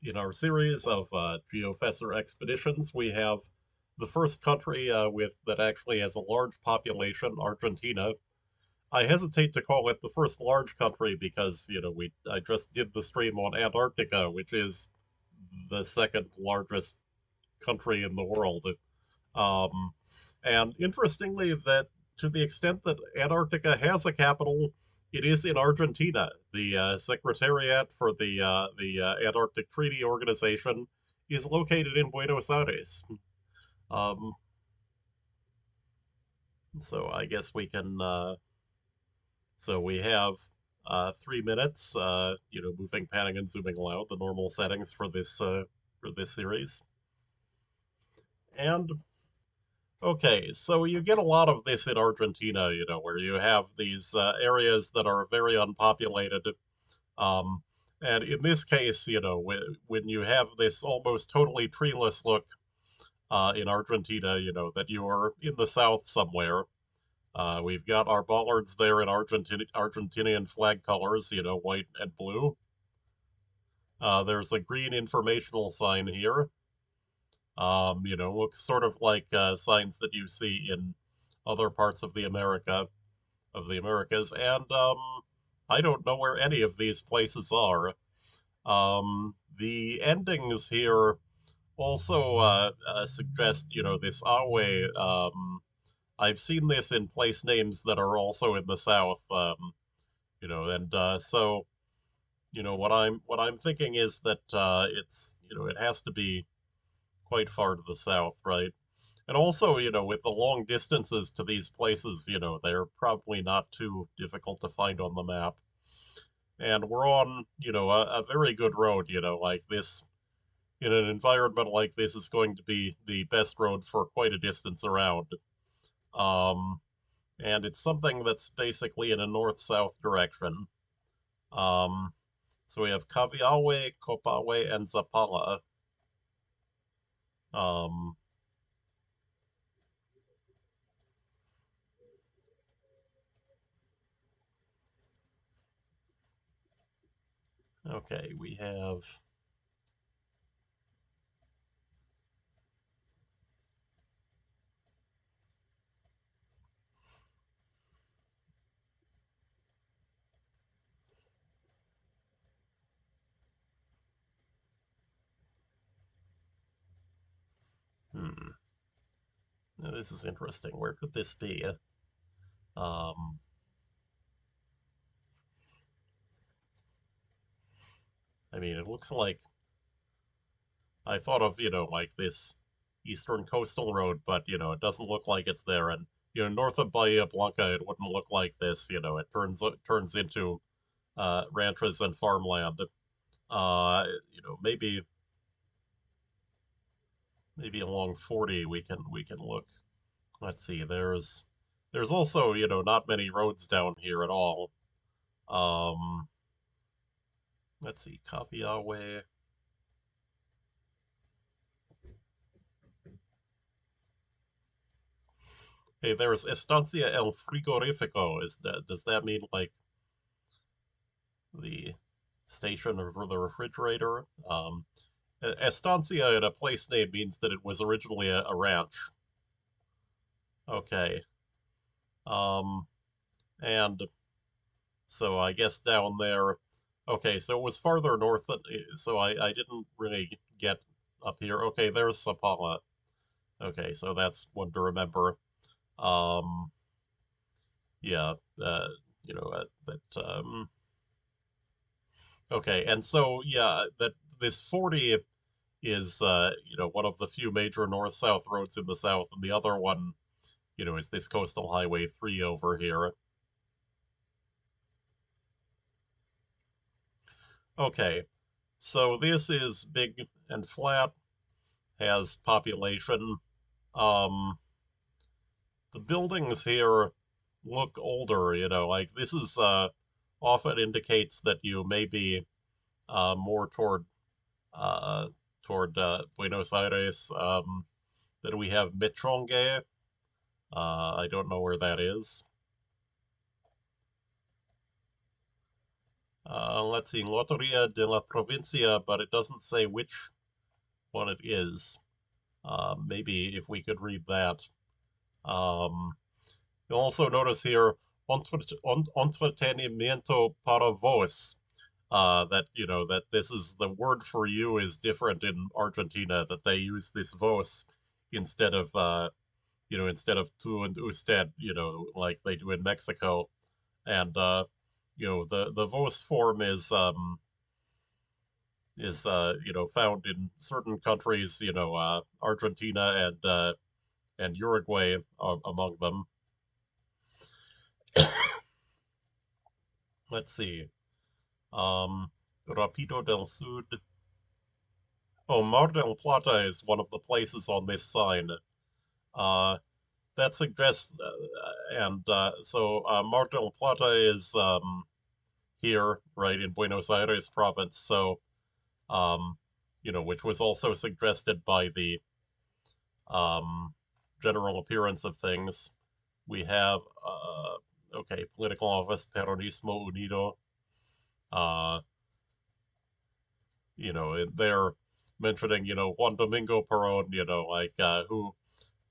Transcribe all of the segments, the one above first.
In our series of Geofessr expeditions, we have the first country with that actually has a large population, Argentina. I hesitate to call it the first large country because we I just did the stream on Antarctica, which is the second largest country in the world. Um, and interestingly, that to the extent that Antarctica has a capital, it is in Argentina. The Secretariat for the Antarctic Treaty Organization is located in Buenos Aires. Um, so I guess we can. So we have 3 minutes. Moving, panning, and zooming aloud, the normal settings for this series. And okay, so you get a lot of this in Argentina, where you have these areas that are very unpopulated. Um, and in this case, when you have this almost totally treeless look in Argentina, that you are in the south somewhere. We've got our bollards there in Argentinian flag colors, white and blue. There's a green informational sign here. Looks sort of like signs that you see in other parts of the Americas, and I don't know where any of these places are. The endings here also suggest, this Awe. I've seen this in place names that are also in the south. And so what I'm thinking is that it has to be quite far to the south, right? And also, with the long distances to these places, they're probably not too difficult to find on the map. And we're on, a very good road, like this, in an environment like this is going to be the best road for quite a distance around. Um, and it's something that's basically in a north-south direction. Um, so we have Caviawe, Copawe, and Zapala. Um, okay, we have. Hmm. Now, this is interesting. Where could this be? Um, I mean, it looks like I thought of, like this eastern coastal road, but, it doesn't look like it's there. And, north of Bahia Blanca, it wouldn't look like this. It turns into ranches and farmland. Maybe along 40 we can look. Let's see. There's also, not many roads down here at all. Um, let's see. Caviawe. Hey, there's Estancia El Frigorifico. Does that mean like the station for the refrigerator? Estancia in a place name means that it was originally a ranch. Okay. Um, and so I guess down there. Okay, so it was farther north than. So I didn't really get up here. Okay, there's Sapala. Okay, so that's one to remember. Um, yeah, that. Okay, and so yeah, that this 40 is one of the few major north-south roads in the south, and the other one, is this Coastal Highway 3 over here. Okay, so this is big and flat, has population. Um, the buildings here look older, like this is often indicates that you may be more uh, toward Buenos Aires. Then we have Metronge. I don't know where that is. Let's see, Loteria de la Provincia, but it doesn't say which one it is. Maybe if we could read that. Um, you'll also notice here entretenimiento para vos. That that this is the word for you is different in Argentina. That they use this vos instead of instead of tú and usted. Like they do in Mexico. And the vos form is found in certain countries. Argentina and Uruguay among them. Let's see. Rapido del Sud. Oh, Mar del Plata is one of the places on this sign. Uh, that suggests, and so Mar del Plata is here, right in Buenos Aires province. So, um, which was also suggested by the um, general appearance of things. We have, okay, political office Peronismo Unido. Uh, they're mentioning, Juan Domingo Perón, like who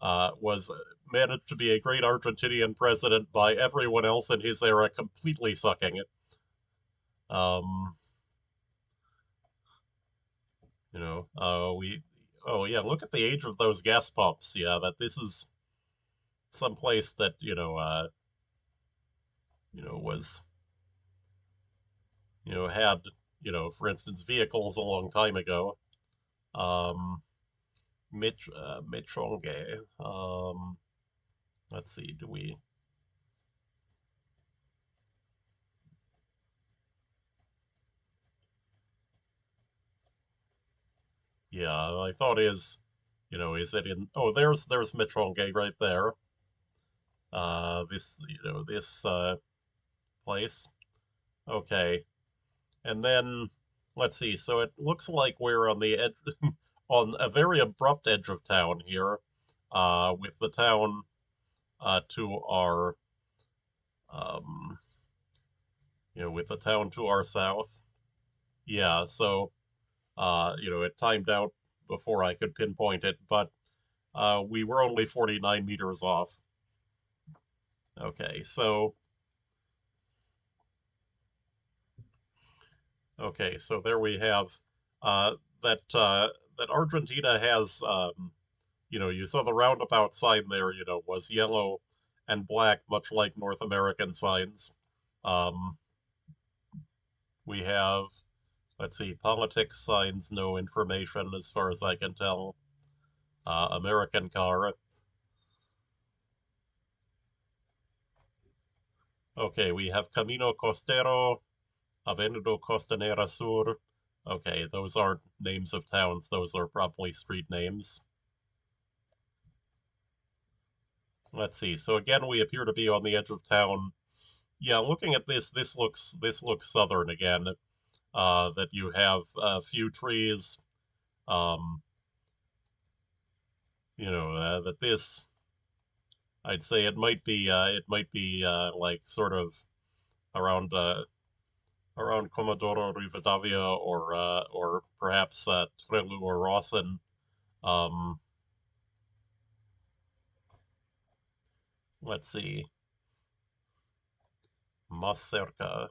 was managed to be a great Argentinian president by everyone else in his era completely sucking it. Um, we, oh yeah, look at the age of those gas pumps. Yeah, that this is some place that was had for instance vehicles a long time ago. Um, Mitchonge. Let's see, do we? Yeah, I thought is it in? Oh, there's Mitchonge right there. This this place. Okay, and then let's see. So it looks like we're on the edge, on a very abrupt edge of town here, with the town to our um, with the town to our south. Yeah, so it timed out before I could pinpoint it, but we were only 49 meters off. Okay, so there we have uh, that Argentina has. You saw the roundabout sign there. Was yellow and black, much like North American signs. Um, we have, let's see, politics signs, no information as far as I can tell. American car. Okay, we have Camino Costero, Avenida Costanera Sur. Okay, those aren't names of towns, those are probably street names. Let's see. So again, we appear to be on the edge of town. Yeah, looking at this looks southern again. That you have a few trees. Um, that this I'd say it might be like sort of around around Comodoro Rivadavia or perhaps Trelu or Rawson. Um, let's see, Mas Cerca.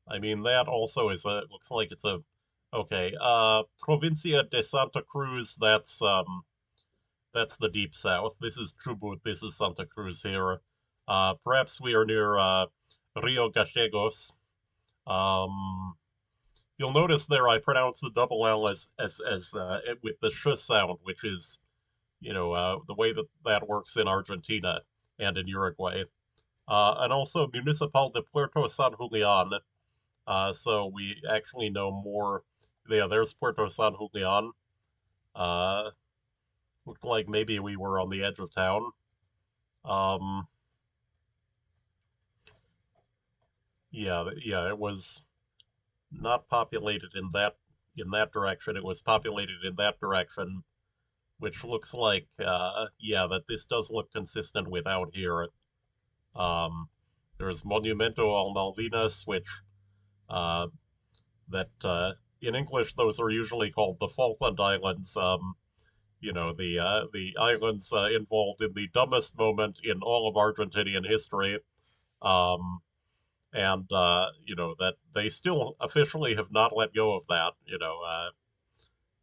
I mean that also is a looks like it's a okay. Provincia de Santa Cruz. That's the deep south. This is Chubut. This is Santa Cruz here. Perhaps we are near Rio Gallegos. Um, you'll notice there I pronounce the double L as with the sh sound, which is the way that that works in Argentina and in Uruguay. And also Municipal de Puerto San Julian. So we actually know more. Yeah, there's Puerto San Julian. Uh, Looked like maybe we were on the edge of town. Um, yeah, it was not populated in that direction. It was populated in that direction, which looks like yeah, that this does look consistent with out here. Um, there's Monumento al Malvinas, which Uh, that in English those are usually called the Falkland Islands. The islands involved in the dumbest moment in all of Argentinian history. Um, and that they still officially have not let go of that.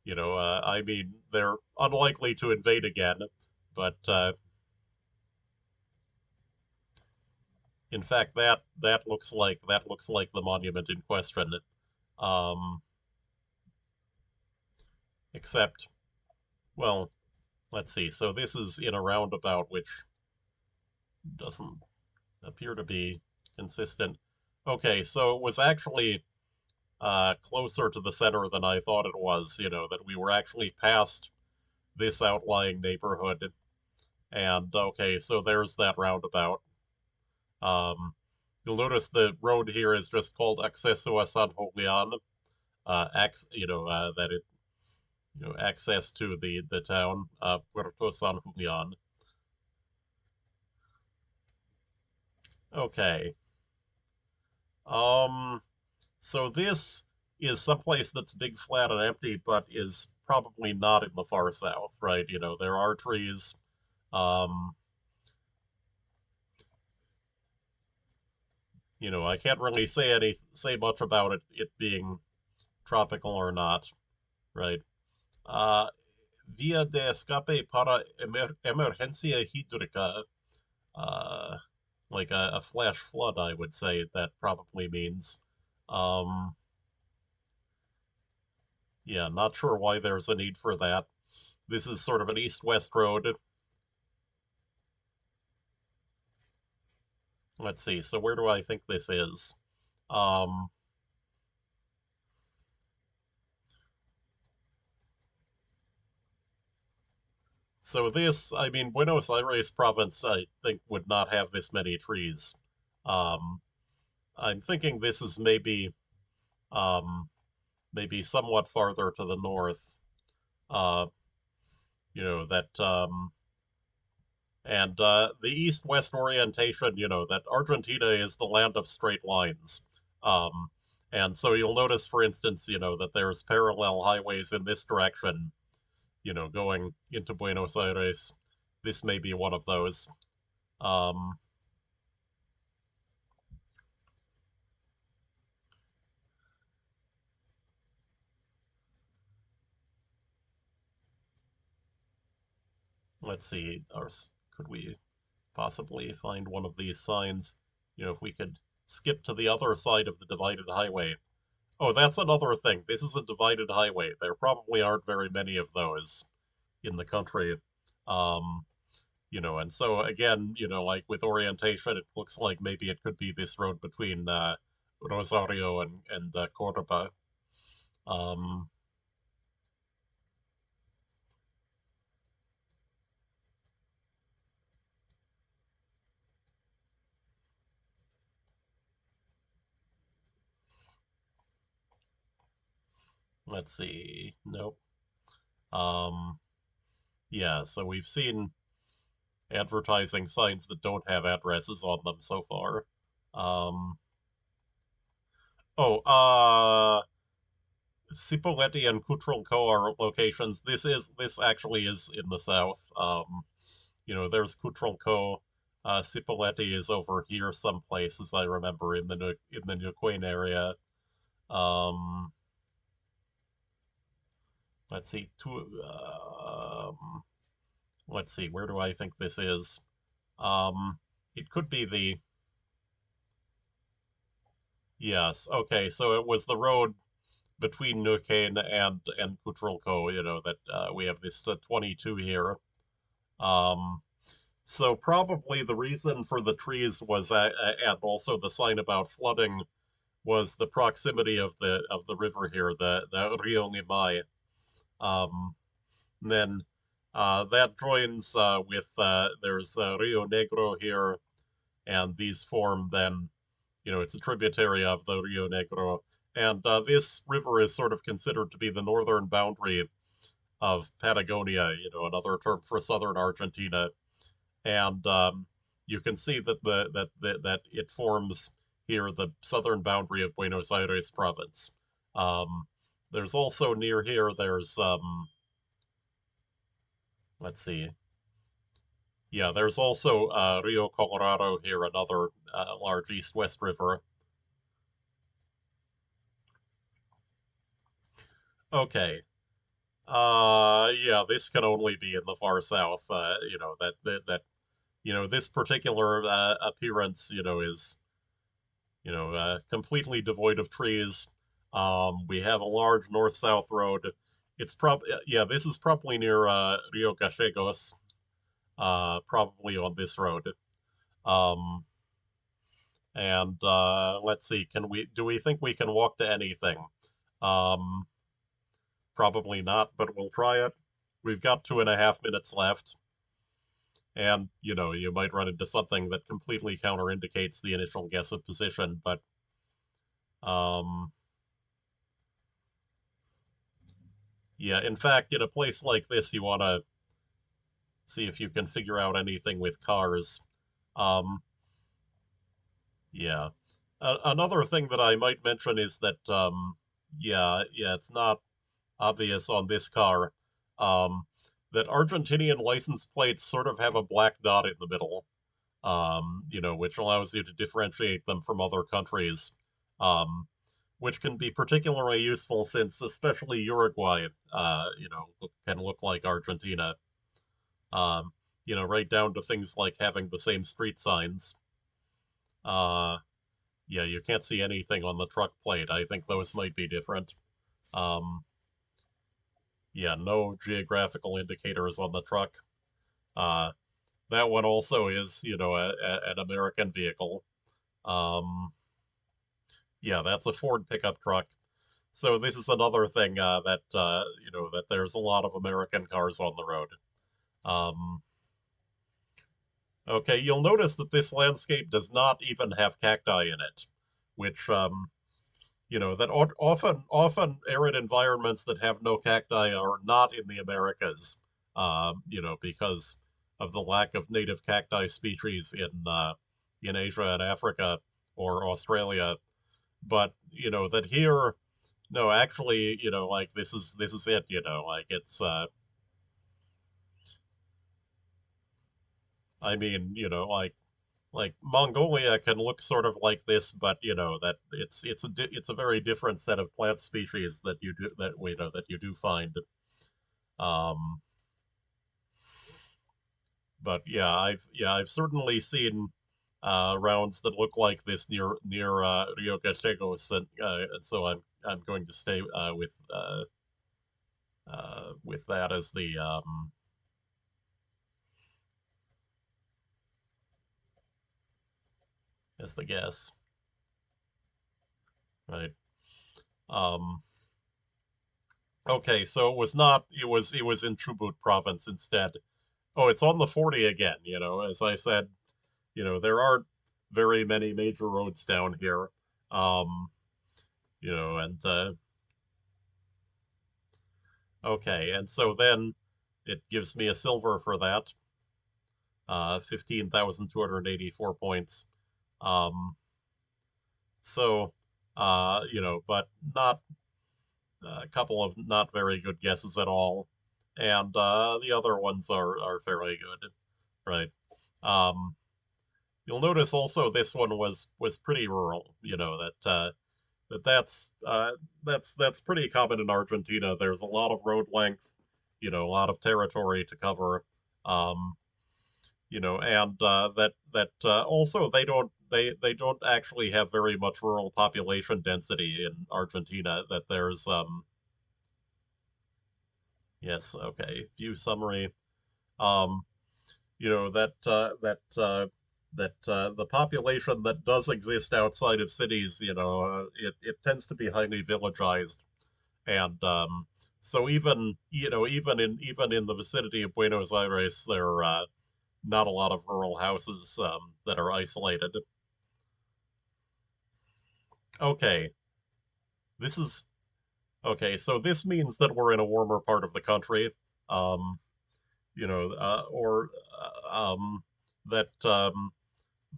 I mean, they're unlikely to invade again, but in fact, that looks like the monument in question. Um, except, well, let's see. So this is in a roundabout, which doesn't appear to be consistent. Okay, so it was actually closer to the center than I thought it was. That we were actually past this outlying neighborhood. And okay, so there's that roundabout. Um, you'll notice the road here is just called Acceso a San Julian. That it access to the town Puerto San Julian. Okay. Um. So this is someplace that's big, flat, and empty, but is probably not in the far south, right? There are trees. Um. I can't really say much about it being tropical or not, right? Uh, Via de escape para emergencia hídrica, uh, like a flash flood, I would say that probably means. Um, yeah, not sure why there's a need for that. This is sort of an east-west road. Let's see. So where do I think this is? Um, so this, I mean, Buenos Aires province, I think would not have this many trees. Um, I'm thinking this is um, maybe somewhat farther to the north. Uh, that and the east-west orientation. That Argentina is the land of straight lines. Um, and so you'll notice, for instance, that there's parallel highways in this direction. Going into Buenos Aires. This may be one of those. Um, let's see. Could we possibly find one of these signs? If we could skip to the other side of the divided highway. Oh, that's another thing. This is a divided highway. There probably aren't very many of those in the country. Um, and so again, like with orientation, it looks like maybe it could be this road between Rosario and Cordoba. Um, let's see. Nope. Um, yeah, so we've seen advertising signs that don't have addresses on them so far. Um, oh, Cipolletti and Cutralco are locations. This actually is in the south. There's Cutralco. Cipolletti is over here someplace, as I remember, in the Neuquén area. Um, let's see. Let's see. Where do I think this is? It could be the yes. Okay, so it was the road between Neuquén and Cutralco. That we have this 22 here. Um, So probably the reason for the trees was, and also the sign about flooding, was the proximity of the river here, the Rio Limay. Um, then that joins with there's Rio Negro here, and these form then, it's a tributary of the Rio Negro, and this river is sort of considered to be the northern boundary of Patagonia, another term for southern Argentina. And you can see that it forms here, the southern boundary of Buenos Aires province. Um, there's also near here, there's, let's see, yeah, there's also Rio Colorado here, another large east-west river. Okay. Yeah, this can only be in the far south. This particular appearance, is, completely devoid of trees. We have a large north-south road. It's yeah, this is probably near Rio Gallegos, probably on this road. Um, and let's see, do we think we can walk to anything? Um, Probably not, but we'll try it. We've got 2.5 minutes left. And, you might run into something that completely counterindicates the initial guess of position, but um, yeah, in fact, in a place like this, you want to see if you can figure out anything with cars. Um, yeah. Another thing that I might mention is that, yeah, it's not obvious on this car, um, that Argentinian license plates sort of have a black dot in the middle, which allows you to differentiate them from other countries, um, which can be particularly useful since especially Uruguay, can look like Argentina. Um, right down to things like having the same street signs. Uh, yeah, you can't see anything on the truck plate. I think those might be different. Um, yeah, no geographical indicators on the truck. Uh, that one also is, an American vehicle. Um, yeah, that's a Ford pickup truck. So this is another thing that there's a lot of American cars on the road. Um, okay, you'll notice that this landscape does not even have cacti in it, which that often arid environments that have no cacti are not in the Americas, because of the lack of native cacti species in Asia and Africa or Australia. But that here, no, actually, like this is it, like it's I mean, like Mongolia can look sort of like this, but that it's a very different set of plant species that you do find. Um, but yeah, I've certainly seen rounds that look like this near Rio Gallegos, and so I'm going to stay with that as the guess, right? Um, okay, so it was in Chubut province instead. Oh, it's on the 40 again, as I said, there aren't very many major roads down here. Um, and okay, and so then it gives me a silver for that, 15,284 points. Um, so, but not a couple of not very good guesses at all, and the other ones are fairly good, right? Um, you'll notice also this one was pretty rural. That's pretty common in Argentina. There's a lot of road length, a lot of territory to cover, um, and also they don't actually have very much rural population density in Argentina. That there's yes, okay, view summary. Um, the population that does exist outside of cities, it tends to be highly villagized, and so even in the vicinity of Buenos Aires, there are not a lot of rural houses that are isolated. Okay, this is okay. So this means that we're in a warmer part of the country, um, or that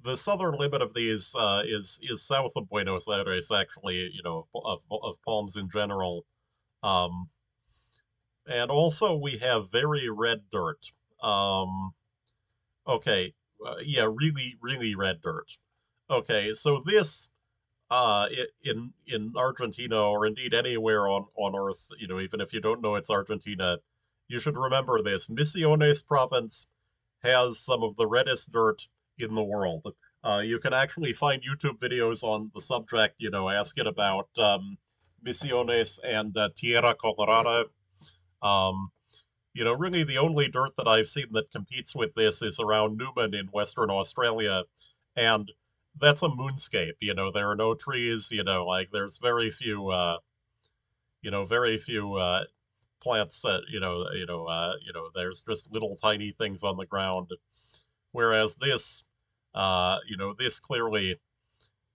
the southern limit of these is south of Buenos Aires, actually, of Palms in general. Um, and also we have very red dirt. Um, okay, yeah, really, really red dirt. Okay, so this in Argentina or indeed anywhere on Earth, even if you don't know it's Argentina, you should remember this. Misiones province has some of the reddest dirt in the world. You can actually find YouTube videos on the subject, asking about Misiones and Tierra Colorada. Um, really the only dirt that I've seen that competes with this is around Newman in Western Australia. And that's a moonscape. There are no trees, like there's very few plants that, there's just little tiny things on the ground. Whereas this clearly,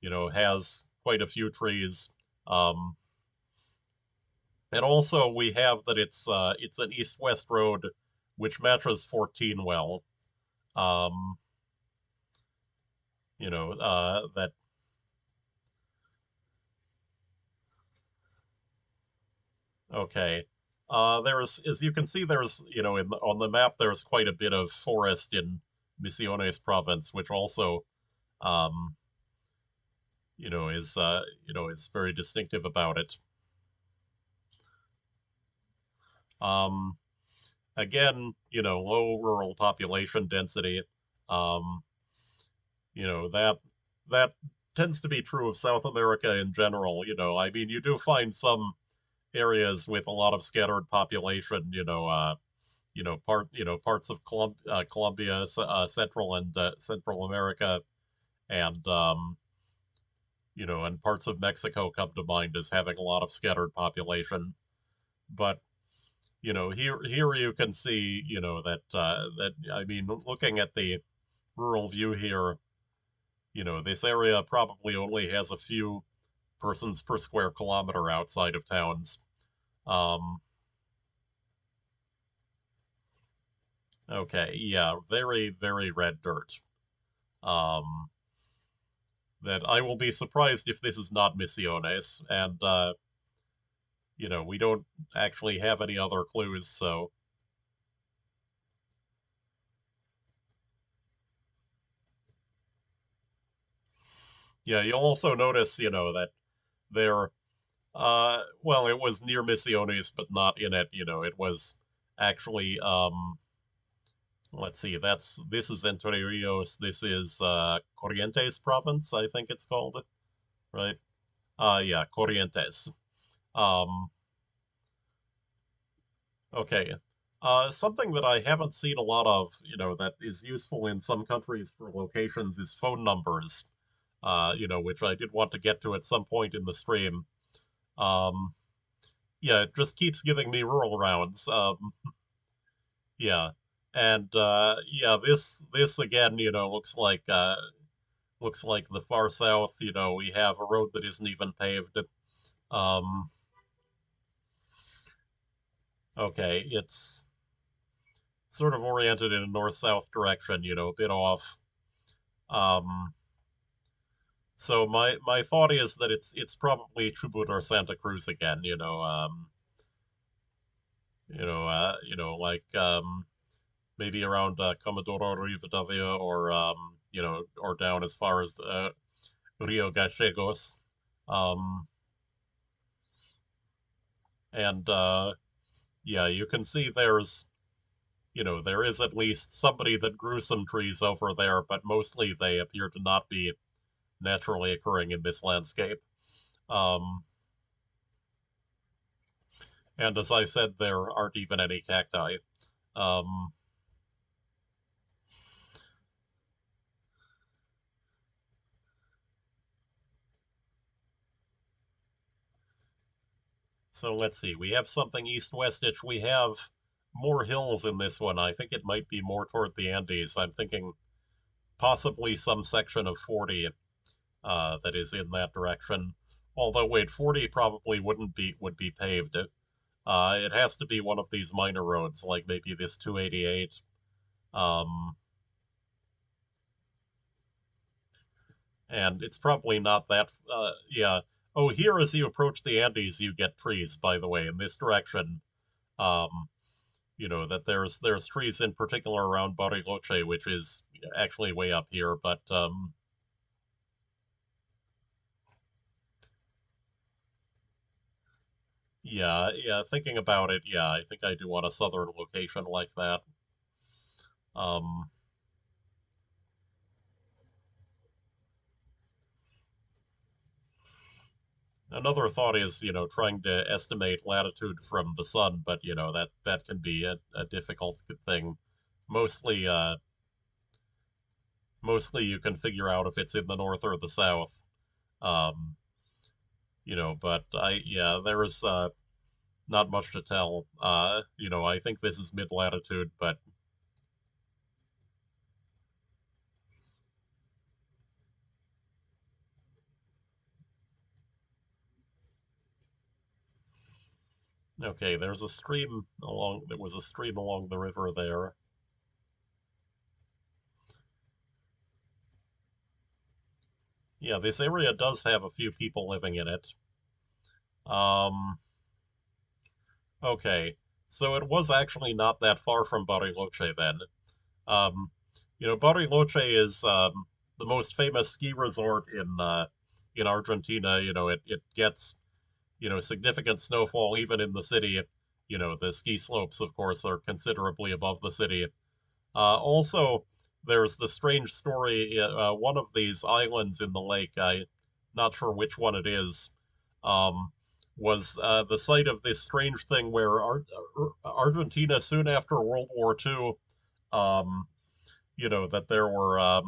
has quite a few trees. Um, and also we have that it's an east-west road, which matches 14 well. Um, that okay. There's, as you can see, there's, on the map, there's quite a bit of forest in Misiones province, which also, um, is very distinctive about it. Um, Again, low rural population density. Um, that tends to be true of South America in general. I mean, you do find some areas with a lot of scattered population. Parts of Colombia, Central and Central America, and and parts of Mexico come to mind as having a lot of scattered population. But here you can see, that I mean, looking at the rural view here, this area probably only has a few persons per square kilometer outside of towns. Um, okay, yeah, very, very red dirt. Um, that I will be surprised if this is not Misiones, and we don't actually have any other clues, so yeah, you'll also notice, that there, well, it was near Misiones, but not in it, it was actually, let's see, this is Entre Rios, this is Corrientes province, I think it's called, right? Yeah, Corrientes. Um, okay. Something that I haven't seen a lot of, that is useful in some countries for locations is phone numbers, which I did want to get to at some point in the stream. Um, yeah, it just keeps giving me rural rounds. Yeah. And yeah, this again, looks like the far south, we have a road that isn't even paved. Um, okay, it's sort of oriented in a north-south direction, a bit off. Um, so my thought is that it's probably Chubut or Santa Cruz again, like maybe around Comodoro Rivadavia or or down as far as Rio Gallegos. Um, and yeah, you can see there is at least somebody that grew some trees over there, but mostly they appear to not be naturally occurring in this landscape. Um, and as I said, there aren't even any cacti. Um, so let's see. We have something east-westish. We have more hills in this one. I think it might be more toward the Andes. I'm thinking possibly some section of 40 that is in that direction. Although, wait, 40 probably would be paved. It has to be one of these minor roads, like maybe this 288. Um, and it's probably not that. Yeah. Oh, here as you approach the Andes, you get trees. By the way, in this direction, um, that there's trees in particular around Bariloche, which is actually way up here. But yeah, yeah. Thinking about it, yeah, I think I do want a southern location like that. Um, Another thought is, trying to estimate latitude from the sun, but that can be a difficult thing. Mostly, mostly you can figure out if it's in the north or the south. Um, but yeah, there is not much to tell. I think this is mid latitude, but okay, there was a stream along the river there. Yeah, this area does have a few people living in it. Um, okay, so it was actually not that far from Bariloche then. Um, Bariloche is the most famous ski resort in Argentina. It gets significant snowfall even in the city. The ski slopes, of course, are considerably above the city. Also, there's the strange story. One of these islands in the lake, I'm not sure which one it is, um, was the site of this strange thing where Argentina, soon after World War II, um, that there were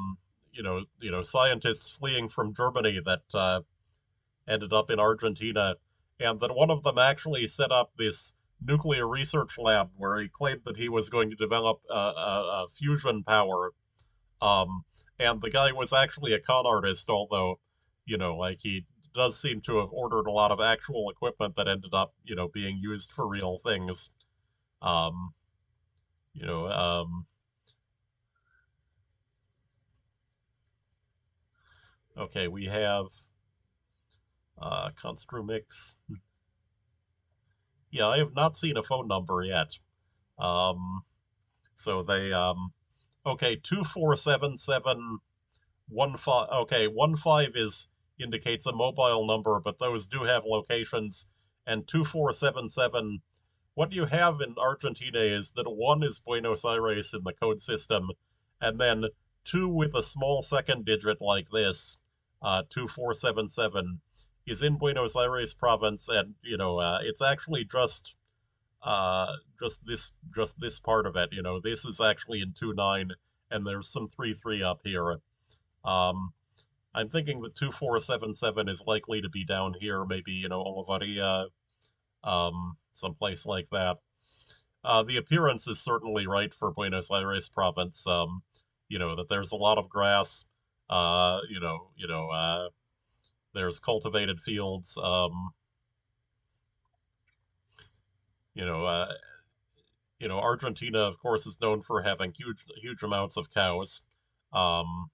scientists fleeing from Germany that ended up in Argentina, and that one of them actually set up this nuclear research lab where he claimed that he was going to develop a fusion power. Um, and the guy was actually a con artist, although, like he does seem to have ordered a lot of actual equipment that ended up, being used for real things. Um, you know, um, okay, we have Construmix. Yeah, I have not seen a phone number yet. Um, so they okay, 247715. Okay, 15 is indicates a mobile number, but those do have locations. And 2477, what you have in Argentina is that one is Buenos Aires in the code system, and then two with a small second digit like this, 2477, is in Buenos Aires province, and it's actually just this part of it. This is actually in 2.9, and there's some 3.3 up here. Um, I'm thinking that 2477 is likely to be down here, maybe, Olivaria, someplace like that. The appearance is certainly right for Buenos Aires province. That there's a lot of grass. Uh, you know, you know, uh, there's cultivated fields. You know, uh, Argentina, of course, is known for having huge amounts of cows. Um,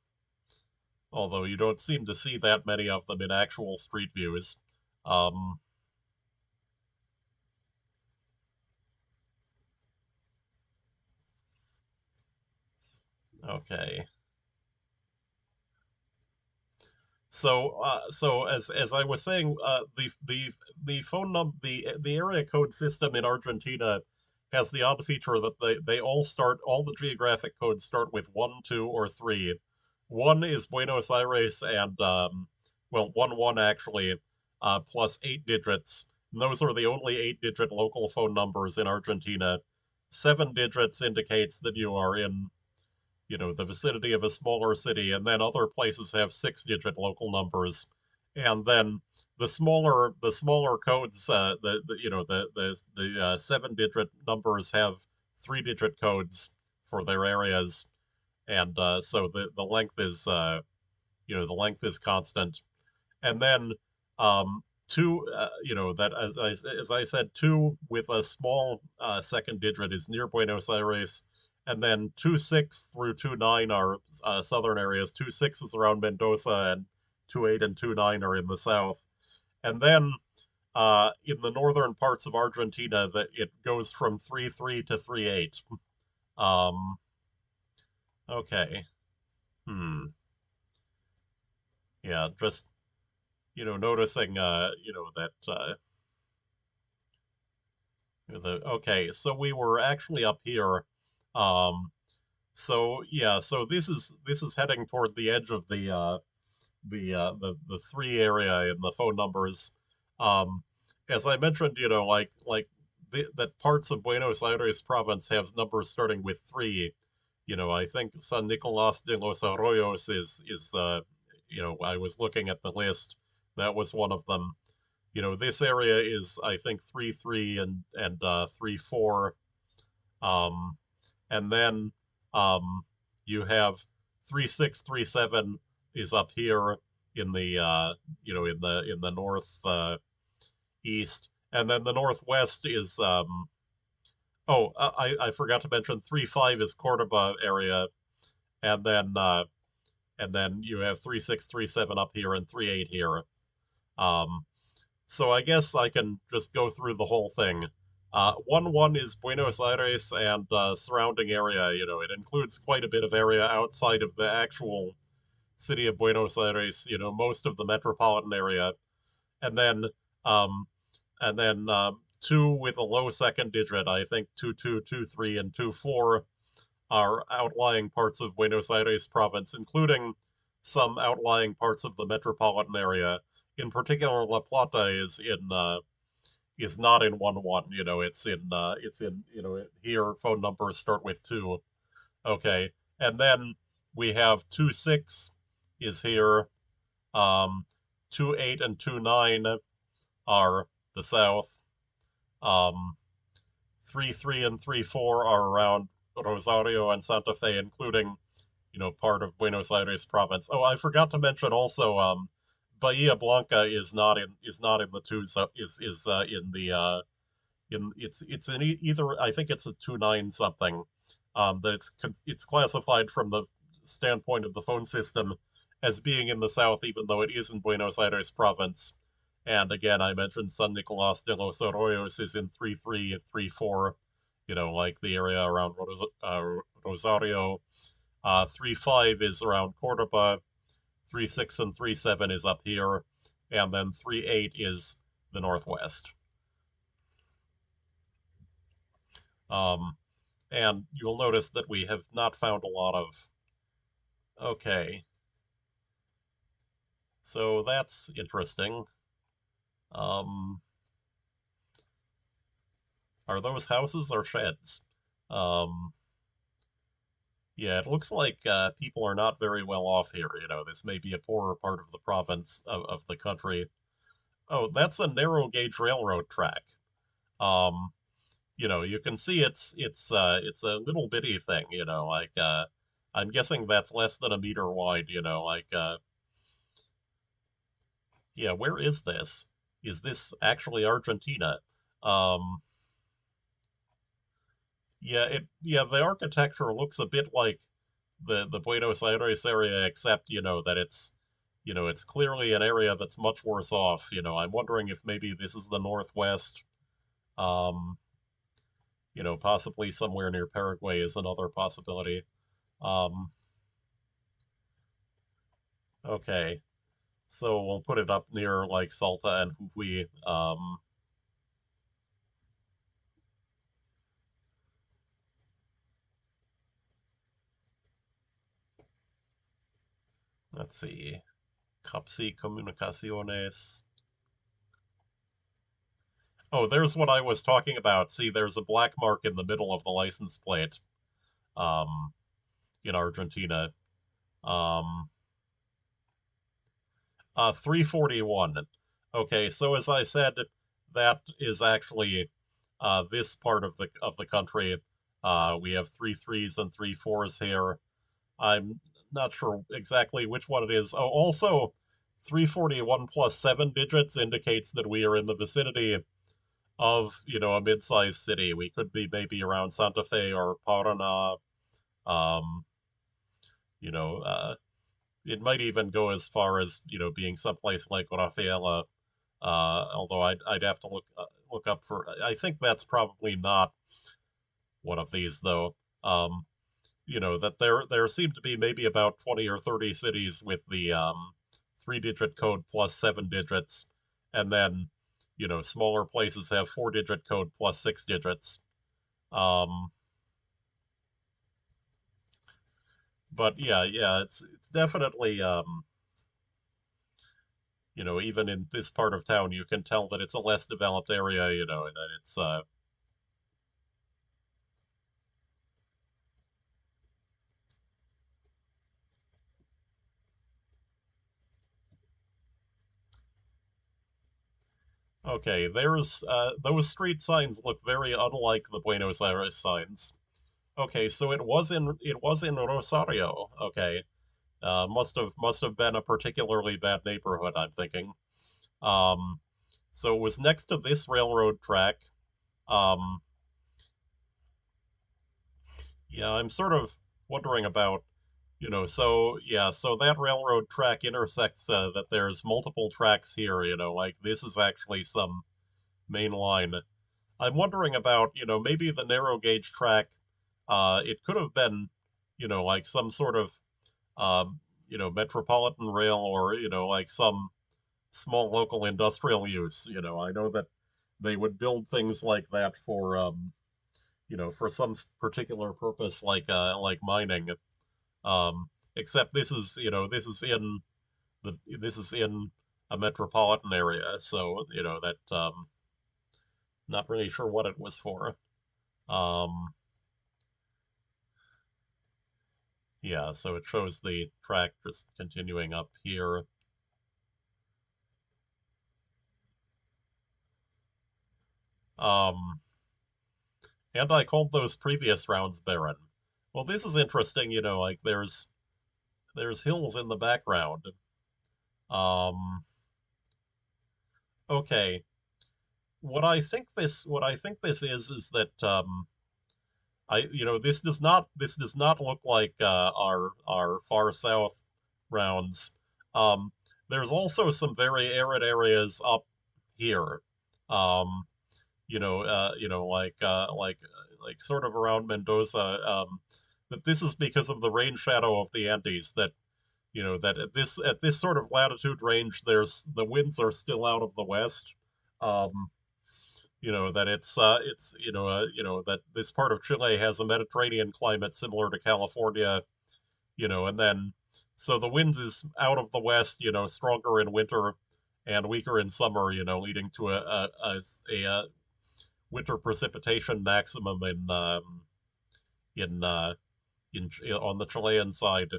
Although you don't seem to see that many of them in actual street views. Um, okay. So as I was saying, the phone number the area code system in Argentina has the odd feature that they all the geographic codes start with one, two, or three. One is Buenos Aires, and well, 1 1 actually, plus 8 digits. And those are the only 8-digit local phone numbers in Argentina. 7 digits indicates that you are in the vicinity of a smaller city, and then other places have 6-digit local numbers, and then the smaller codes, the 7-digit numbers have 3-digit codes for their areas, and so the length is constant, and then two, that as I said, two with a small second digit is near Buenos Aires, and then 2.6 through 2.9 are southern areas. 2.6 is around Mendoza, and 28 and 29 are in the south. And then in the northern parts of Argentina, that it goes from 3-3 to 3-8. Um, okay. Hmm. Yeah, just noticing that okay, so we were actually up here. Um, so yeah, so this is heading toward the edge of the three area in the phone numbers. Um, as I mentioned, that parts of Buenos Aires province have numbers starting with three. I think San Nicolas de los Arroyos is I was looking at the list. That was one of them. This area is I think 3-3 and 3-4. Um, and then you have 3-6-3-7 is up here in the in the north east, and then the northwest is I forgot to mention 3-5 is Cordoba area, and then you have 3-6-3-7 up here and 3-8 here. Um, So I guess I can just go through the whole thing. 1-1 is Buenos Aires and surrounding area. It includes quite a bit of area outside of the actual city of Buenos Aires. Most of the metropolitan area, and then um, two with a low second digit. I think 2-2, 2-3, and 2-4 are outlying parts of Buenos Aires province, including some outlying parts of the metropolitan area. In particular, La Plata is not in 1-1. It's in here phone numbers start with 2. Okay, and then we have 2-6 is here. Um, 2-8 and 2-9 are the south. Um, 3-3 and 3-4 are around Rosario and Santa Fe, including part of Buenos Aires province. Oh, I forgot to mention also, Bahia Blanca is not in the two, so is in the it's in either. I think it's a 2-9 something. That it's classified from the standpoint of the phone system as being in the south, even though it is in Buenos Aires province. And again, I mentioned San Nicolas de los Arroyos is in 3-3 and 3-4. Like the area around Rosario. 3-5 is around Cordoba. 3-6 and 3-7 is up here, and then 3-8 is the northwest. Um, and you'll notice that we have not found a lot of. Okay, so that's interesting. Um, are those houses or sheds? Um, yeah, it looks like people are not very well off here. This may be a poorer part of the province of the country. Oh, that's a narrow gauge railroad track. Um, you can see it's a little bitty thing, like I'm guessing that's less than a meter wide, like yeah, where is this? Is this actually Argentina? Um, yeah, the architecture looks a bit like the Buenos Aires area, except that it's clearly an area that's much worse off. I'm wondering if maybe this is the Northwest. Um, possibly somewhere near Paraguay is another possibility. Um, okay, so we'll put it up near like Salta and Jujuy. Let's see. Capsi Comunicaciones. Oh, there's what I was talking about. See, there's a black mark in the middle of the license plate um, in Argentina. Um, 341. Okay, so as I said, that is actually this part of the country. We have 3 3s and 3 4s here. I'm not sure exactly which one it is. Oh, also, 341 plus 7 digits indicates that we are in the vicinity of, a mid-sized city. We could be maybe around Santa Fe or Paraná. Um, you know, uh, it might even go as far as being someplace like Rafaela. Although I'd have to look up for. I think that's probably not one of these though. Um, that there seem to be maybe about 20 or 30 cities with the 3-digit code plus 7 digits, and then smaller places have 4-digit code plus 6 digits. Um, but yeah, it's definitely even in this part of town, you can tell that it's a less developed area, and that it's okay. There's those street signs look very unlike the Buenos Aires signs. Okay, so it was in Rosario. Okay, must have been a particularly bad neighborhood, I'm thinking. Um, so it was next to this railroad track. Um, yeah, I'm sort of wondering about, so yeah, so that railroad track intersects that there's multiple tracks here, like this is actually some main line. I'm wondering about, maybe the narrow gauge track, it could have been, like some sort of, metropolitan rail or, like some small local industrial use. I know that they would build things like that for some particular purpose, like mining. Except this is in a metropolitan area, so that not really sure what it was for. Um, yeah, so it shows the track just continuing up here. Um, and I called those previous rounds barren. Well, this is interesting, like there's hills in the background. Um, okay, what I think this is that this does not look like our far south rounds. Um, there's also some very arid areas up here. Um, like sort of around Mendoza. That this is because of the rain shadow of the Andes. That at this sort of latitude range, there's the winds are still out of the west. Um, that it's that this part of Chile has a Mediterranean climate similar to California, and then so the wind is out of the west, stronger in winter and weaker in summer, leading to a winter precipitation maximum in on the Chilean side.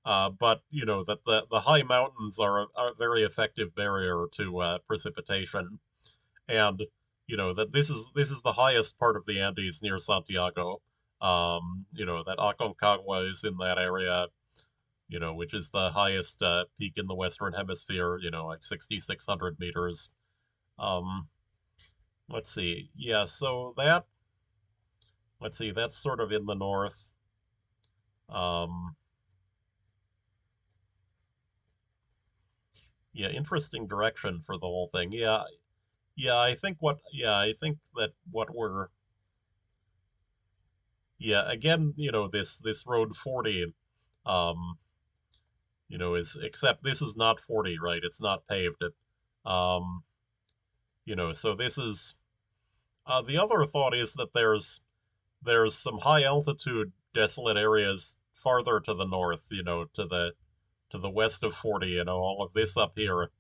But that the high mountains are a very effective barrier to precipitation, and that this is the highest part of the Andes near Santiago. That Aconcagua is in that area, which is the highest peak in the Western Hemisphere. Like 6,600 meters. Um, let's see. Yeah, so let's see, that's sort of in the north. Um, yeah, interesting direction for the whole thing. Yeah, I think that what we're yeah, again, this road 40 um is except this is not 40, right? It's not paved. Um, so this is the other thought is that there's some high altitude desolate areas farther to the north, to the west of 40, all of this up here.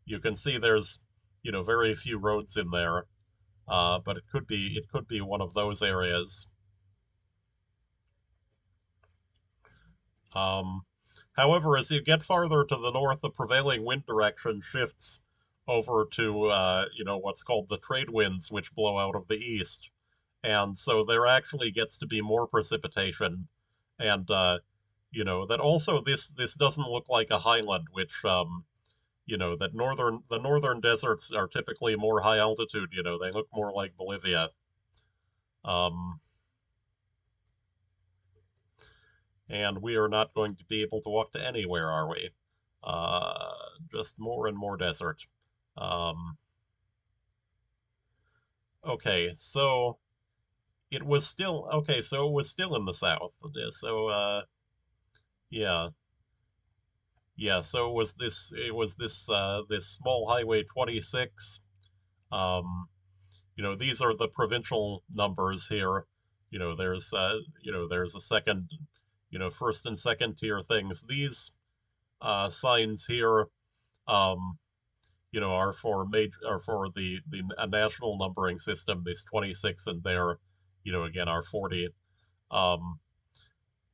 You can see there's, very few roads in there. But it could be one of those areas. Um, However, as you get farther to the north, the prevailing wind direction shifts over to what's called the trade winds, which blow out of the east, and so there actually gets to be more precipitation, and that also this doesn't look like a highland, which that the northern deserts are typically more high altitude. They look more like Bolivia. Um, And we are not going to be able to walk to anywhere, are we? Uh, just more and more desert. Um, okay, so it was still okay. So it was still in the south. So yeah, yeah. So it was this. It was this. This small highway 26. Um, these are the provincial numbers here. There's a second, first and second tier things. These signs here, um, are for the national numbering system. This 26 and there, again are 40. Um,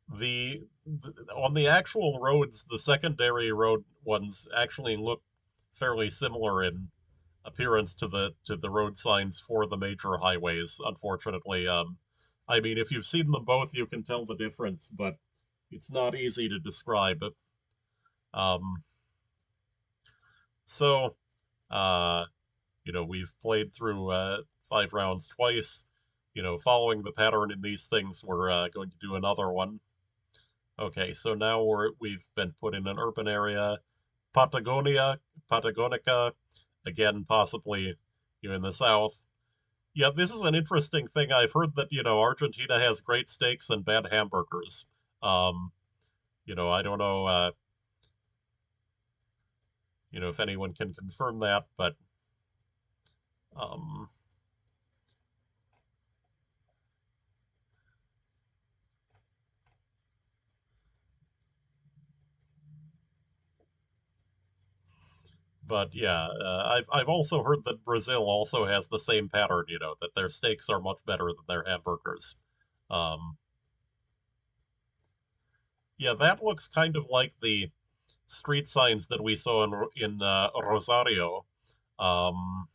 the on the actual roads, the secondary road ones actually look fairly similar in appearance to the road signs for the major highways. Unfortunately, I mean, if you've seen them both, you can tell the difference, but it's not easy to describe. Um, so, uh, we've played through 5 rounds twice. Following the pattern in these things, we're going to do another one. Okay, so now we've been put in an urban area. Patagonica, again, possibly in the south. Yeah, this is an interesting thing. I've heard that, Argentina has great steaks and bad hamburgers. Um, I don't know, if anyone can confirm that, um, but yeah, I've also heard that Brazil also has the same pattern, that their steaks are much better than their hamburgers. Um, yeah, that looks kind of like the street signs that we saw in Rosario. Um,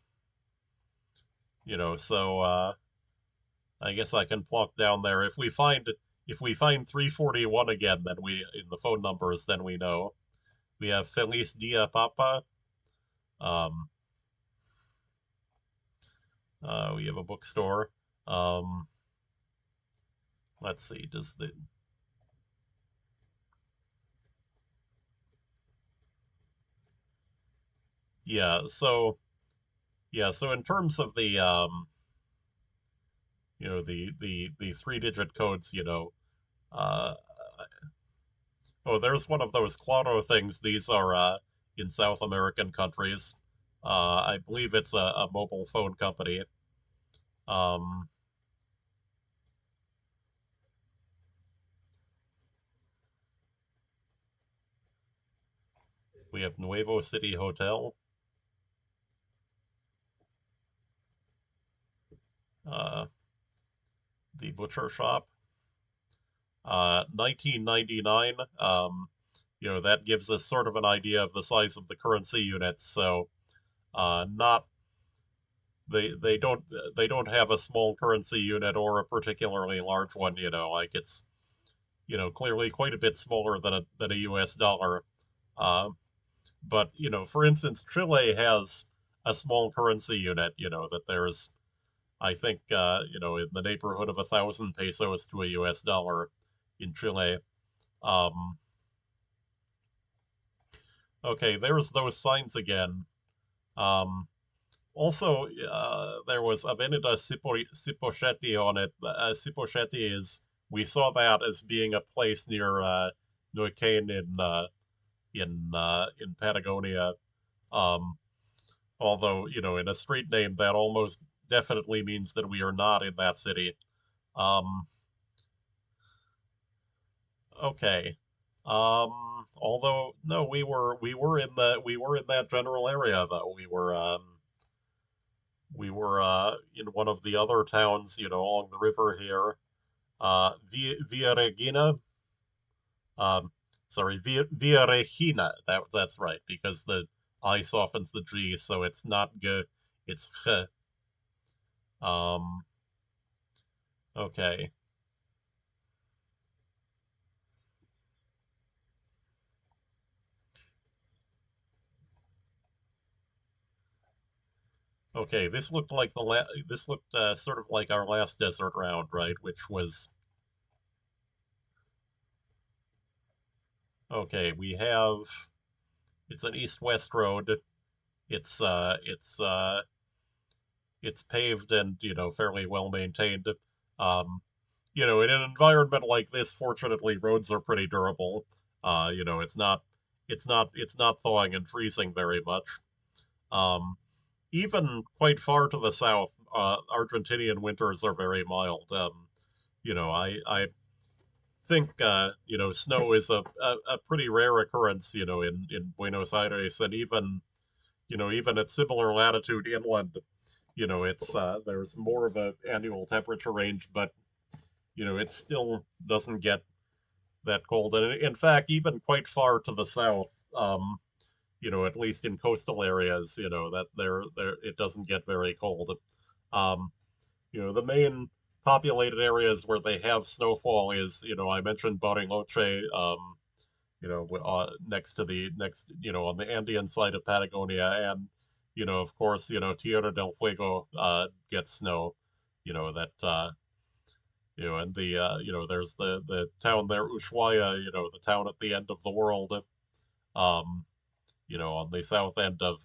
so I guess I can plunk down there. If we find 341 again, then we in the phone numbers, then we know. We have Feliz Dia Papa. Um, we have a bookstore. Um, let's see. Does the yeah? So yeah. So in terms of the 3-digit codes, uh, oh, there's one of those Claro things. These are in South American countries. I believe it's a mobile phone company. Um, we have Nuevo City Hotel, uh, the butcher shop. 1999. That gives us sort of an idea of the size of the currency units. So, not they don't have a small currency unit or a particularly large one. Like it's clearly quite a bit smaller than a U.S. dollar. Uh, but for instance, Chile has a small currency unit. That there's I think in the neighborhood of 1,000 pesos to a U.S. dollar in Chile. Um, okay, there's those signs again. Um, Also, there was Avenida Cipochetti on it. Cipochetti is we saw that as being a place near Neuquén in Patagonia. Um, Although in a street name that almost definitely means that we are not in that city. Um, okay. Although no, we were in that general area though. We were in one of the other towns, along the river here. Via Regina. Um, sorry, Via Regina. That's right, because the I softens the G, so it's not g, it's h. Um, okay, okay. This looked sort of like our last desert round, right? Which was Okay, we have it's an east-west road. It's uh it's uh it's paved and fairly well maintained. Um, in an environment like this, fortunately, roads are pretty durable. It's not thawing and freezing very much. Um, Even quite far to the south, Argentinian winters are very mild. I think snow is a pretty rare occurrence. In Buenos Aires, and even at similar latitude inland, it's there's more of a annual temperature range, but it still doesn't get that cold. And in fact, even quite far to the south, at least in coastal areas, that there it doesn't get very cold. Um, the main populated areas where they have snowfall is, I mentioned Bariloche, next to the next, on the Andean side of Patagonia, and of course, Tierra del Fuego gets snow, that and there's the town there, Ushuaia, the town at the end of the world, um, on the south end of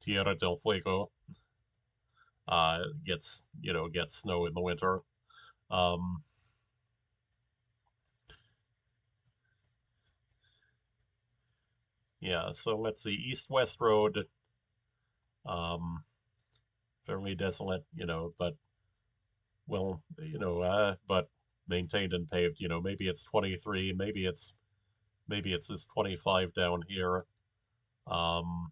Tierra del Fuego, gets snow in the winter. Um, yeah, so let's see, East-West Road, um, fairly desolate, but maintained and paved. Maybe it's 23, maybe it's this 25 down here. Um,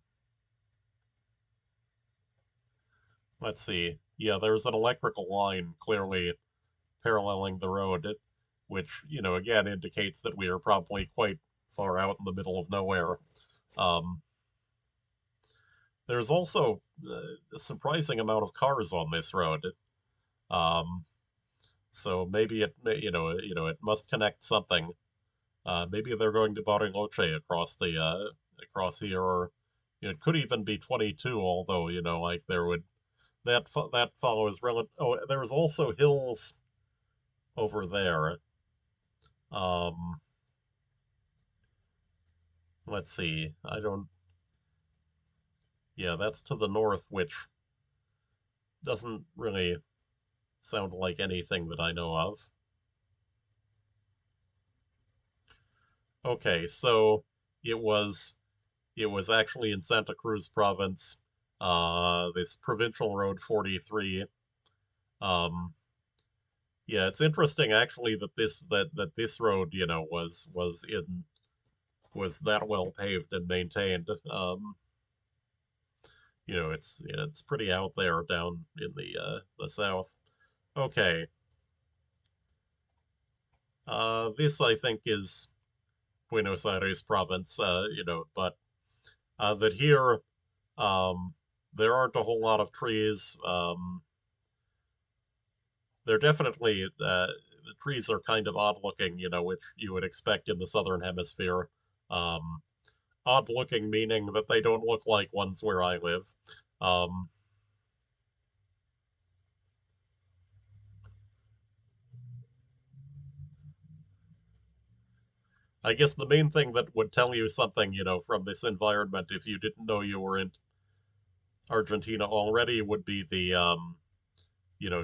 let's see. Yeah, there's an electrical line clearly paralleling the road, which, again indicates that we are probably quite far out in the middle of nowhere. Um, there's also a surprising amount of cars on this road. Um, so maybe it must connect something. Maybe they're going to Bariloche across here, or it could even be 22. Although like there would that follows relative. Oh, there's also hills over there. Um, let's see. I don't. Yeah, that's to the north, which doesn't really sound like anything that I know of. Okay, so it was it was actually in Santa Cruz province. This provincial road 43. Um, Yeah, it's interesting actually that this road, was that well paved and maintained. It's pretty out there down in the south. Okay. This I think is Buenos Aires province, but that here there aren't a whole lot of trees. They're definitely the trees are kind of odd looking, which you would expect in the southern hemisphere. Um, Odd looking meaning that they don't look like ones where I live. Um, I guess the main thing that would tell you something, from this environment, if you didn't know you were in Argentina already, would be the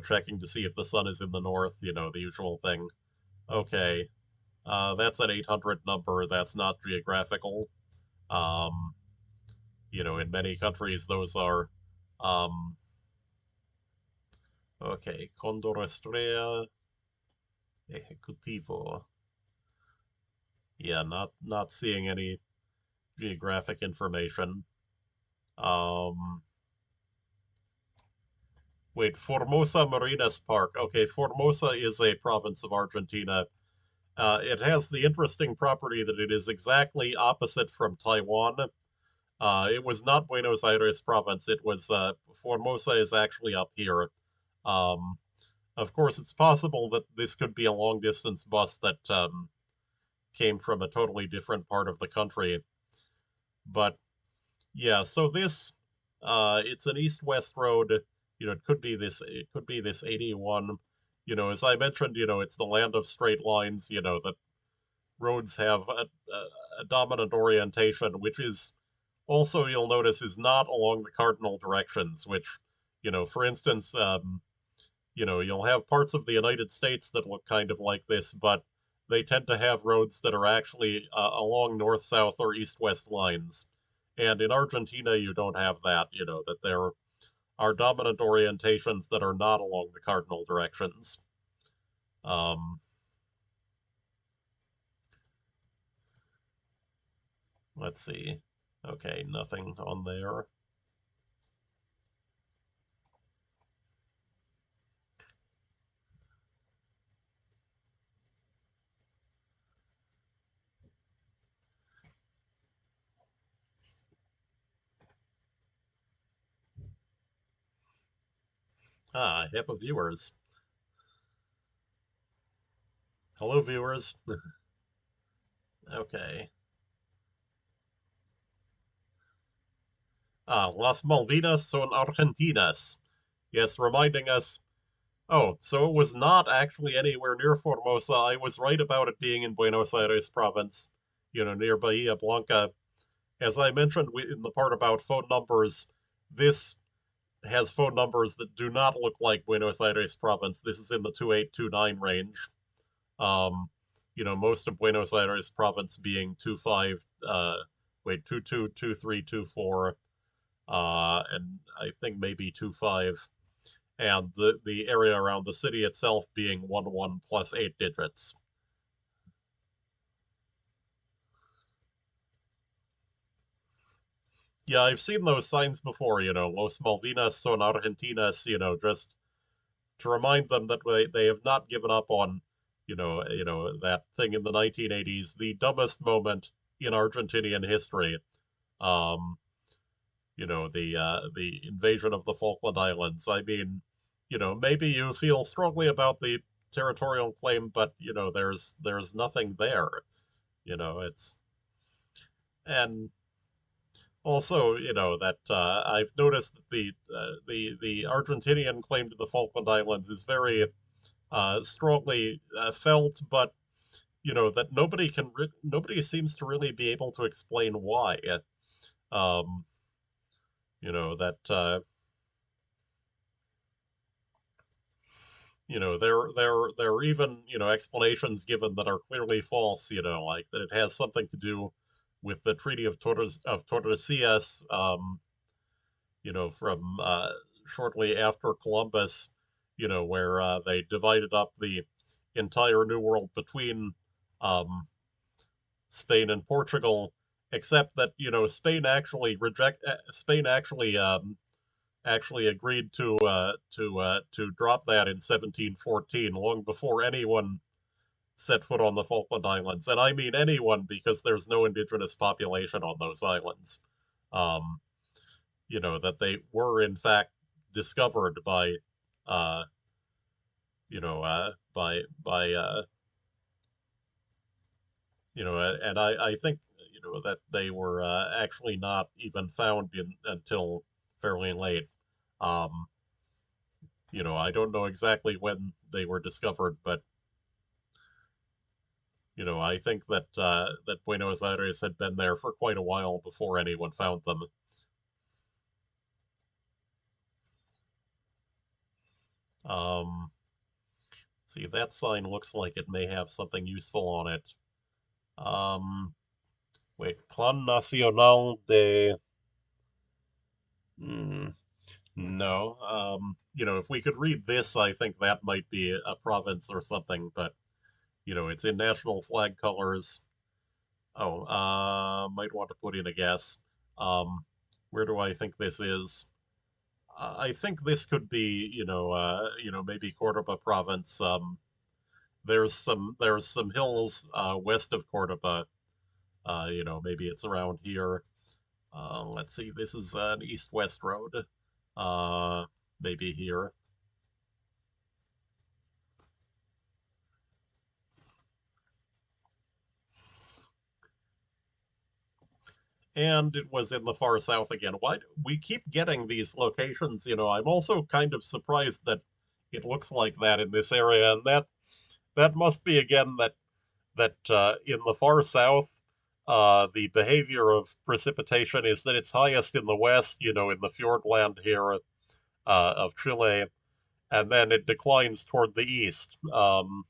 checking to see if the sun is in the north, the usual thing. Okay, that's an 800 number. That's not geographical. Um, in many countries, those are. Um, okay, Condor Estrella Ejecutivo. Yeah, not seeing any geographic information. Um, Wait, Formosa Marinas Park. Okay, Formosa is a province of Argentina. It has the interesting property that it is exactly opposite from Taiwan. It was not Buenos Aires province. It was Formosa is actually up here. Um, of course, it's possible that this could be a long distance bus that came from a totally different part of the country. But yeah, so this it's an east-west road. It could be this 81. As I mentioned, it's the land of straight lines, that roads have a dominant orientation, which is also, you'll notice, is not along the cardinal directions, which, for instance, you'll have parts of the United States that look kind of like this, but they tend to have roads that are actually along north south or east west lines. And in Argentina, you don't have that, that there are dominant orientations that are not along the cardinal directions. Um, let's see. Okay, nothing on there. Ah, I have a viewers. Hello, viewers. Okay. Ah, Las Malvinas son Argentinas. Yes, reminding us. Oh, so it was not actually anywhere near Formosa. I was right about it being in Buenos Aires province, near Bahia Blanca. As I mentioned in the part about phone numbers, this has phone numbers that do not look like Buenos Aires province. This is in the 2829 range. Um, most of Buenos Aires province being 25, 22, 23, 24, and I think maybe 25, and the area around the city itself being 1 plus 8 digits. Yeah, I've seen those signs before, Los Malvinas son Argentinas, just to remind them that they have not given up on, that thing in the 1980s, the dumbest moment in Argentinian history. Um, the invasion of the Falkland Islands. I mean, maybe you feel strongly about the territorial claim, but there's nothing there. It's and also that I've noticed that the Argentinian claim to the Falkland Islands is very strongly felt, but that nobody seems to really be able to explain why. Um, that there are even explanations given that are clearly false. Like that it has something to do with the Treaty of Tordesillas. From shortly after Columbus. Where they divided up the entire New World between um, Spain and Portugal, except that Spain actually agreed to drop that in 1714, long before anyone set foot on the Falkland Islands, and I mean anyone because there's no indigenous population on those islands. Um, that they were in fact discovered by, uh, by and I think that they were actually not even found in until fairly late. Um, I don't know exactly when they were discovered, but I think that Buenos Aires had been there for quite a while before anyone found them. Um, see, that sign looks like it may have something useful on it. Um, wait, Plan Nacional de. Hmm, no. If we could read this, I think that might be a province or something, but it's in national flag colors. Oh, might want to put in a guess. Um, where do I think this is? I think this could be, maybe Cordoba province. There's some hills west of Cordoba. Maybe it's around here. Let's see. This is an east-west road. Uh, maybe here. And it was in the far south again. Why we keep getting these locations? I'm also kind of surprised that it looks like that in this area, and that must be again that that in the far south, the behavior of precipitation is that it's highest in the west, in the fjordland here of Chile, and then it declines toward the east. And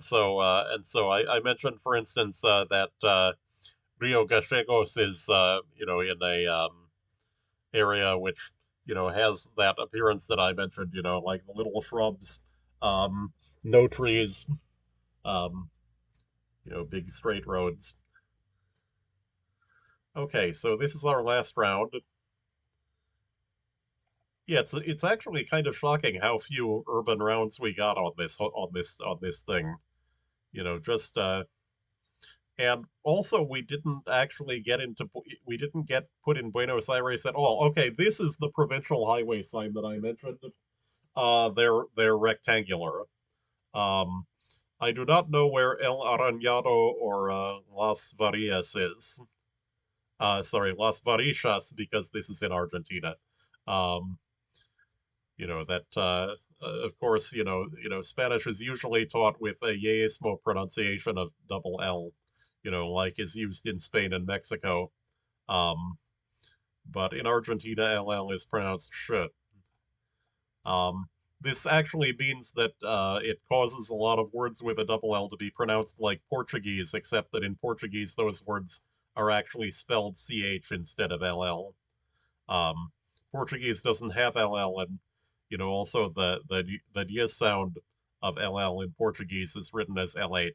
so I mentioned, for instance, that Rio Gallegos is, in a area which, has that appearance that I mentioned, like little shrubs, um, no trees, um, big straight roads. Okay, so this is our last round. Yeah, it's actually kind of shocking how few urban rounds we got on this thing. Just and also we didn't get put in Buenos Aires at all. Okay, this is the provincial highway sign that I mentioned. They're rectangular. Um, I do not know where El Arañado or Las Varillas is. Sorry, Las Varillas, because this is in Argentina. Um, that of course, Spanish is usually taught with a yesmo pronunciation of double L, like is used in Spain and Mexico. Um, but in Argentina, LL is pronounced sh. Um, this actually means that it causes a lot of words with a double L to be pronounced like Portuguese, except that in Portuguese those words are actually spelled CH instead of LL. Um, Portuguese doesn't have LL, and also the yes sound of LL in Portuguese is written as LH.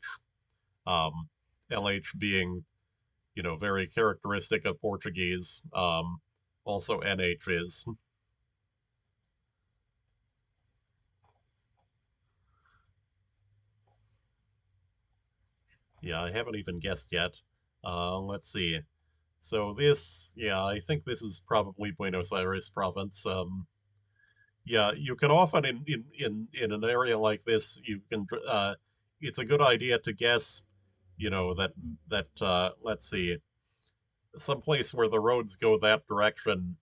Um, LH being very characteristic of Portuguese. Also NH is. Yeah, I haven't even guessed yet. Let's see. So yeah, I think this is probably Buenos Aires province. Yeah, you can often in an area like this, you can. It's a good idea to guess, that let's see, someplace where the roads go that direction,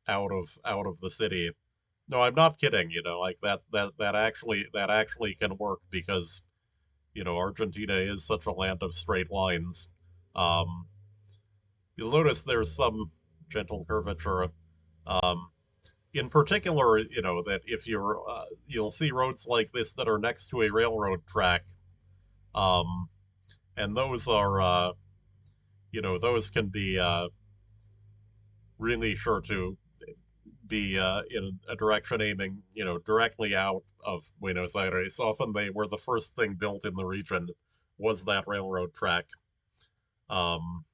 out of the city. No, I'm not kidding. Like that actually can work because Argentina is such a land of straight lines. Um, you'll notice there's some gentle curvature. Um, in particular, that if you'll see roads like this that are next to a railroad track, um, and those can be really sure to be in a direction aiming, directly out of Buenos Aires. Often they were the first thing built in the region was that railroad track. Um,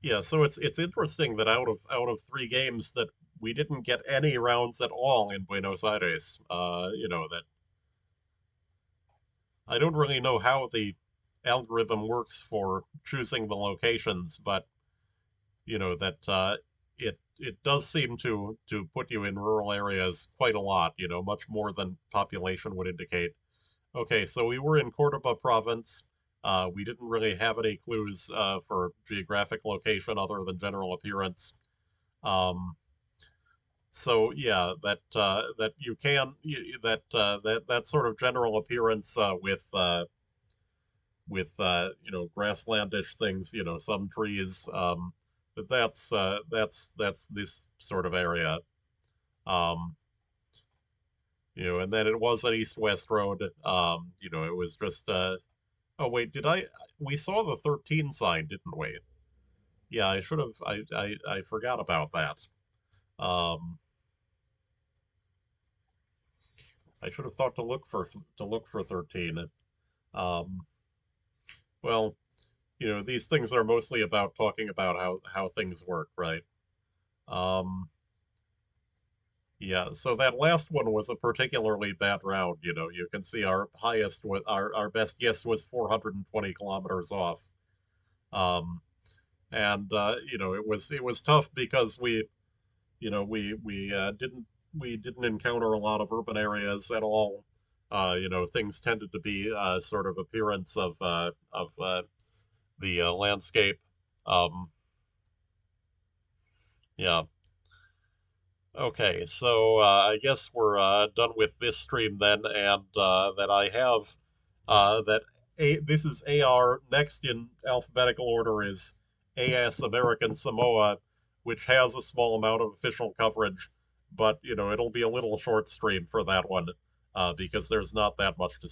Yeah, so it's interesting that out of three games that we didn't get any rounds at all in Buenos Aires. That I don't really know how the algorithm works for choosing the locations, but that it does seem to put you in rural areas quite a lot. Much more than population would indicate. Okay, so we were in Cordoba province. We didn't really have any clues for geographic location other than general appearance. Um, so yeah, that you can that sort of general appearance with grasslandish things, some trees. But that's this sort of area. Um, and then it was an east-west road. It was just oh wait, did I we saw the 13 sign, didn't we? Yeah, I should have I forgot about that. Um, I should have thought to look for 13. Um, well, these things are mostly about talking about how things work, right? Um, yeah, so that last one was a particularly bad round. You can see our best guess was 420 kilometers off. Um, and it was tough because we didn't encounter a lot of urban areas at all. Things tended to be sort of appearance of the landscape. Um, yeah. Okay, so I guess we're done with this stream then, and that I have this is AR. Next in alphabetical order is AS American Samoa, which has a small amount of official coverage, but it'll be a little short stream for that one because there's not that much to